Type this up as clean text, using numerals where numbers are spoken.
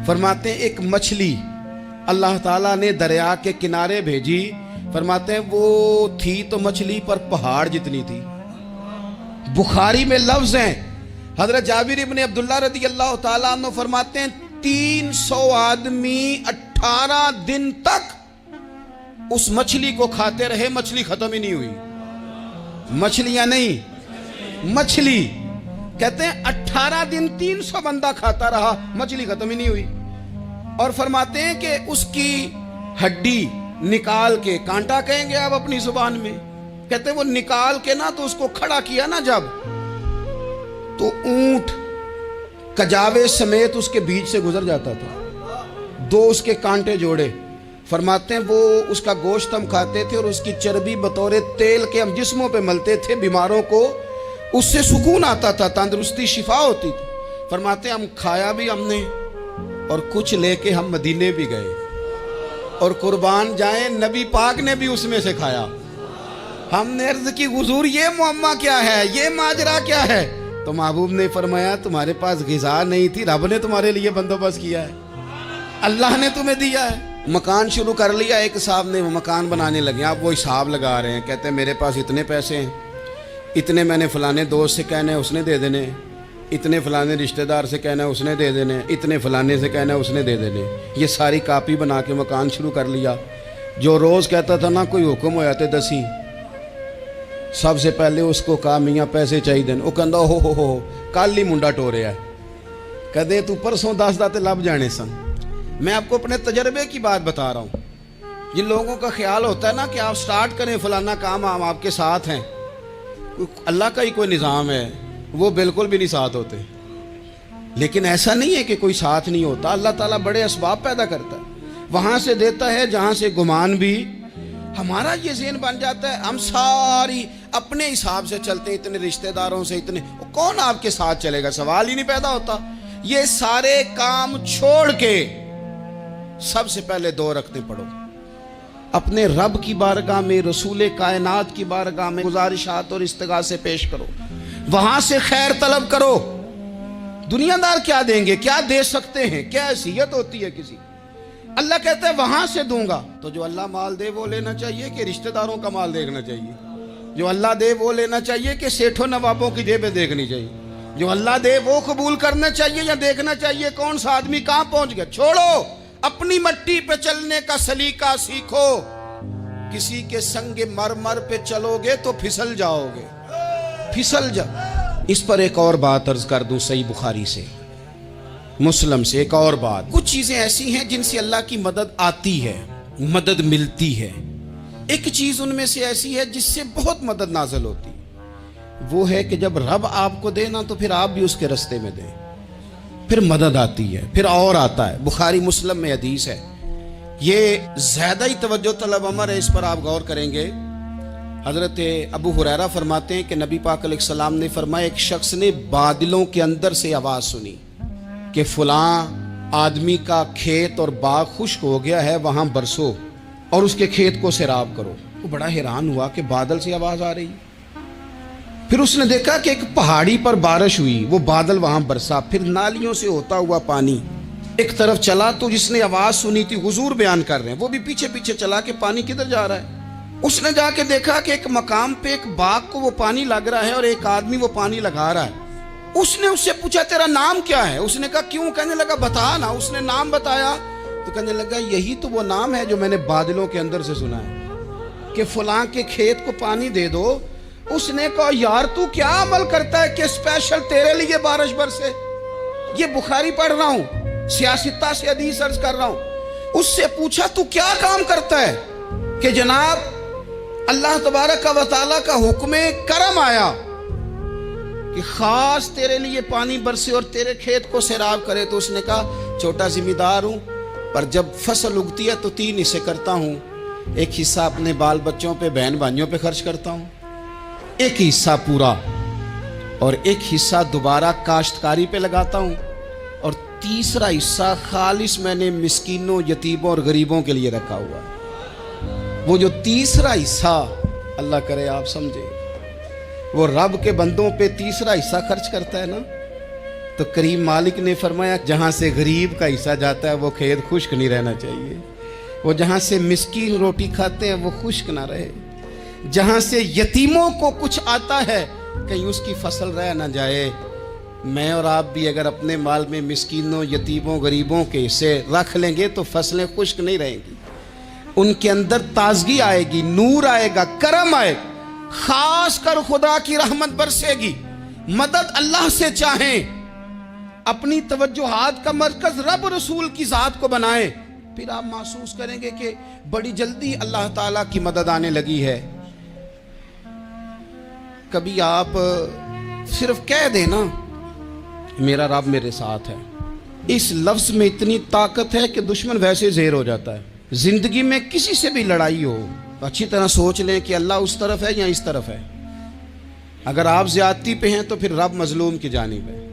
فرماتے ہیں ایک مچھلی اللہ تعالیٰ نے دریا کے کنارے بھیجی. فرماتے ہیں وہ تھی تو مچھلی پر پہاڑ جتنی تھی. بخاری میں لفظ ہیں, حضرت جابر ابن عبداللہ رضی اللہ تعالیٰ عنہ فرماتے ہیں 300 آدمی 18 دن تک اس مچھلی کو کھاتے رہے, مچھلی ختم ہی نہیں ہوئی. مچھلیاں نہیں, مچھلی. کہتے ہیں 18 دن 300 بندہ کھاتا رہا, مچھلی ختم ہی نہیں ہوئی. اور فرماتے ہیں کہ اس کی ہڈی نکال کے, کانٹا کہیں گے آپ اپنی زبان میں, کہتے ہیں وہ نکال کے نا تو اس کو کھڑا کیا نا جب, تو اونٹ کجاوے سمیت اس کے بیچ سے گزر جاتا تھا. 2 اس کے کانٹے جوڑے. فرماتے ہیں وہ اس کا گوشت ہم کھاتے تھے اور اس کی چربی بطور تیل کے ہم جسموں پہ ملتے تھے. بیماروں کو اس سے سکون آتا تھا, تندرستی شفا ہوتی تھی. فرماتے ہیں ہم کھایا بھی ہم نے, اور کچھ لے کے ہم مدینے بھی گئے, اور قربان جائیں نبی پاک نے بھی اس میں سے کھایا. ہم نے عرض کی حضور یہ معمہ کیا ہے, یہ ماجرا کیا ہے؟ تو محبوب نے فرمایا تمہارے پاس غذا نہیں تھی, رب نے تمہارے لیے بندوبست کیا ہے, اللہ نے تمہیں دیا ہے. مکان شروع کر لیا, ایک صاحب نے وہ مکان بنانے لگے. آپ وہ حساب لگا رہے ہیں, کہتے ہیں میرے پاس اتنے پیسے ہیں, اتنے میں نے فلانے دوست سے کہنا ہے اس نے دے دینے, اتنے فلانے رشتہ دار سے کہنا ہے اس نے دے دینے, اتنے فلانے سے کہنا ہے اس نے دے دینے. یہ ساری کاپی بنا کے مکان شروع کر لیا. جو روز کہتا تھا نا کوئی حکم ہو جاتے 10 ہی, سب سے پہلے اس کو کہا میاں پیسے چاہیے دین. وہ کہندا ہو کل ہی منڈا ٹوریا ہے, کہتے تو پرسوں 10 داتے لب جانے سن. میں آپ کو اپنے تجربے کی بات بتا رہا ہوں. جن لوگوں کا خیال ہوتا ہے نا کہ آپ سٹارٹ کریں فلانا کام, ہم آپ کے ساتھ ہیں, اللہ کا ہی کوئی نظام ہے, وہ بالکل بھی نہیں ساتھ ہوتے. لیکن ایسا نہیں ہے کہ کوئی ساتھ نہیں ہوتا. اللہ تعالیٰ بڑے اسباب پیدا کرتا ہے, وہاں سے دیتا ہے جہاں سے گمان بھی. ہمارا یہ ذہن بن جاتا ہے ہم ساری اپنے حساب سے چلتے ہیں, اتنے رشتہ داروں سے اتنے, کون آپ کے ساتھ چلے گا, سوال ہی نہیں پیدا ہوتا. یہ سارے کام چھوڑ کے سب سے پہلے 2 رکعتیں پڑھو, اپنے رب کی بارگاہ میں, رسول کائنات کی بارگاہ میں گزارشات اور استغاثے پیش کرو, وہاں سے خیر طلب کرو. دنیا دار کیا دیں گے, کیا دے سکتے ہیں, کیا حیثیت ہوتی ہے کسی. اللہ کہتا ہے وہاں سے دوں گا. تو جو اللہ مال دے وہ لینا چاہیے کہ رشتہ داروں کا مال دیکھنا چاہیے؟ جو اللہ دے وہ لینا چاہیے کہ سیٹھوں نوابوں کی جیبیں دیکھنی چاہیے؟ جو اللہ دے وہ قبول کرنا چاہیے یا دیکھنا چاہیے کون سا آدمی کہاں پہنچ گیا؟ چھوڑو, اپنی مٹی پہ چلنے کا سلیقہ سیکھو. کسی کے سنگ مرمر پہ چلو گے تو پھسل جاؤ گے, پھسل جاؤ. اس پر ایک اور بات عرض کر دوں, صحیح بخاری سے, مسلم سے ایک اور بات. کچھ چیزیں ایسی ہیں جن سے اللہ کی مدد آتی ہے, مدد ملتی ہے. ایک چیز ان میں سے ایسی ہے جس سے بہت مدد نازل ہوتی, وہ ہے کہ جب رب آپ کو دے نا تو پھر آپ بھی اس کے رستے میں دیں, پھر مدد آتی ہے, پھر اور آتا ہے. بخاری مسلم میں حدیث ہے, یہ زیادہ ہی توجہ طلب امر ہے, اس پر آپ غور کریں گے. حضرت ابو ہریرہ فرماتے ہیں کہ نبی پاک علیہ السلام نے فرمایا ایک شخص نے بادلوں کے اندر سے آواز سنی کہ فلاں آدمی کا کھیت اور باغ خشک ہو گیا ہے, وہاں برسو اور اس کے کھیت کو سیراب کرو. وہ بڑا حیران ہوا کہ بادل سے آواز آ رہی. پھر اس نے دیکھا کہ ایک پہاڑی پر بارش ہوئی, وہ بادل وہاں برسا, پھر نالیوں سے ہوتا ہوا پانی ایک طرف چلا. تو جس نے آواز سنی تھی, حضور بیان کر رہے ہیں, وہ بھی پیچھے پیچھے چلا کہ پانی کدھر جا رہا ہے. اس نے جا کے دیکھا کہ ایک مقام پہ ایک باغ کو وہ پانی لگ رہا ہے اور ایک آدمی وہ پانی لگا رہا ہے. اس نے اس سے پوچھا تیرا نام کیا ہے؟ اس نے کہا کیوں؟ کہنے لگا بتا نا. اس نے نام بتایا تو کہنے لگا یہی تو وہ نام ہے جو میں نے بادلوں کے اندر سے سنا ہے کہ فلاں کے کھیت کو پانی دے دو. اس نے کہا یار تو کیا عمل کرتا ہے کہ اسپیشل تیرے لیے بارش برسے. یہ بخاری پڑھ رہا ہوں, سیاستہ سے حدیث عرض کر رہا ہوں. اس سے پوچھا تو کیا کام کرتا ہے کہ جناب اللہ تبارک و تعالیٰ کا حکم کرم آیا کہ خاص تیرے لیے پانی برسے اور تیرے کھیت کو سیراب کرے. تو اس نے کہا چھوٹا ذمہ دار ہوں, پر جب فصل اگتی ہے تو 3 حصے کرتا ہوں. ایک حصہ اپنے بال بچوں پہ, بہن بھائیوں پہ خرچ کرتا ہوں, ایک حصہ پورا, اور ایک حصہ دوبارہ کاشتکاری پہ لگاتا ہوں, اور تیسرا حصہ خالص میں نے مسکینوں, یتیموں اور غریبوں کے لیے رکھا ہوا ہے. وہ جو تیسرا حصہ, اللہ کرے آپ سمجھے, وہ رب کے بندوں پہ تیسرا حصہ خرچ کرتا ہے نا, تو کریم مالک نے فرمایا جہاں سے غریب کا حصہ جاتا ہے وہ کھیت خشک نہیں رہنا چاہیے، وہ جہاں سے مسکین روٹی کھاتے ہیں وہ خشک نہ رہے، جہاں سے یتیموں کو کچھ آتا ہے کہیں اس کی فصل رہ نہ جائے۔ میں اور آپ بھی اگر اپنے مال میں مسکینوں، یتیموں، غریبوں کے حصے رکھ لیں گے تو فصلیں خشک نہیں رہیں گی، ان کے اندر تازگی آئے گی، نور آئے گا، کرم آئے گا، خاص کر خدا کی رحمت برسے گی۔ مدد اللہ سے چاہیں، اپنی توجہات کا مرکز رب رسول کی ذات کو بنائیں، پھر آپ محسوس کریں گے کہ بڑی جلدی اللہ تعالیٰ کی مدد آنے لگی ہے۔ کبھی آپ صرف کہہ دیں نا میرا رب میرے ساتھ ہے، اس لفظ میں اتنی طاقت ہے کہ دشمن ویسے زہر ہو جاتا ہے۔ زندگی میں کسی سے بھی لڑائی ہو اچھی طرح سوچ لیں کہ اللہ اس طرف ہے یا اس طرف ہے۔ اگر آپ زیادتی پہ ہیں تو پھر رب مظلوم کی جانب ہے۔